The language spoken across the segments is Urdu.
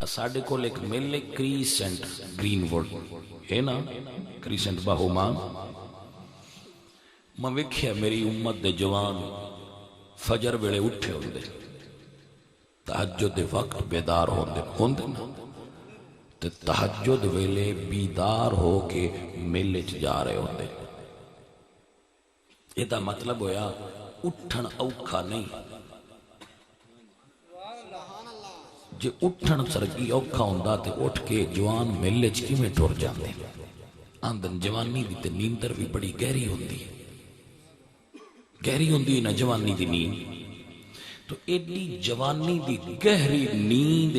ساڈے کول ایک مل ہے کریسنٹ گرین ووڈ ہے نا، کریسنٹ باہومان. میں ویکھیا میری امت دے جوان فجر ویلے اٹھے ہوندے، تہجد دے وقت بیدار ہوندے نا، تے تہجد ویلے بیدار ہو کے میلے چ جا رہے ہوندے. یہ دا مطلب ہویا اٹھن اوکھا نہیں. جے اٹھن سرگی اوکھا ہوندا تے اٹھ کے جوان میلے چ کیویں ٹر جاندے. آندن جوانی دی تے نیندر بھی بڑی گہری ہوندی، گہری ہوندی نا جوانی دی نیند. تو ایڈی جوانی دی گہری نیند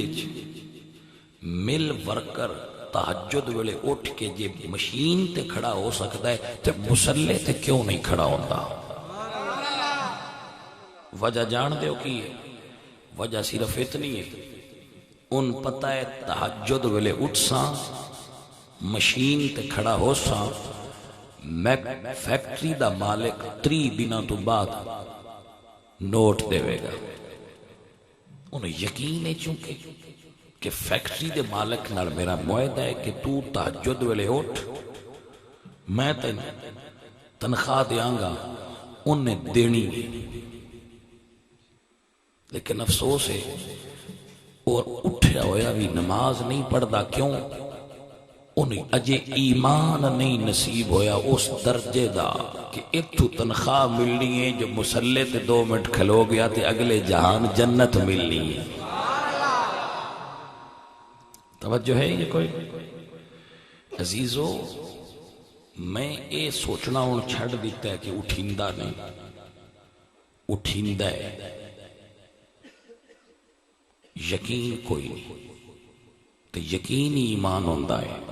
مل ورکر تہجد ویلے اٹھ کے جے مشین تے کھڑا ہو سکتا ہے تے مسلے تے کیوں نہیں کھڑا ہوندا؟ وجہ جان دیو کی ہے؟ وجہ صرف اتنی ہے، ان پتہ ہے تہجد ویلے اٹھ ساں مشین تے کھڑا ہو ساں، فیکٹری دا مالک 3 دنوں تو بعد نوٹ دے گا. انہیں یقین ہے چونکہ کہ فیکٹری دے مالک نال میرا معاہدہ ہے کہ تو تہجد ویلے اٹھ، میں تنخواہ دیاں گا، انہیں دینی ہے. لیکن افسوس ہے اور اٹھیا ہویا بھی نماز نہیں پڑھدا. کیوں؟ انہیں اجے ایمان نہیں نصیب ہویا اس درجے دا کہ اتھو تنخواہ ملنی ہے جو مسلے تے 2 منٹ کھلو گیا تے اگلے جہان جنت ملنی ہے. توجہ ہے یہ کوئی؟ عزیزو میں اے سوچنا ہوں چھڑ دیتا ہے کہ اٹھیندہ نہیں، اٹھیندہ ہے، یقین کوئی نہیں. تو یقین ایمان ہوندہ ہے.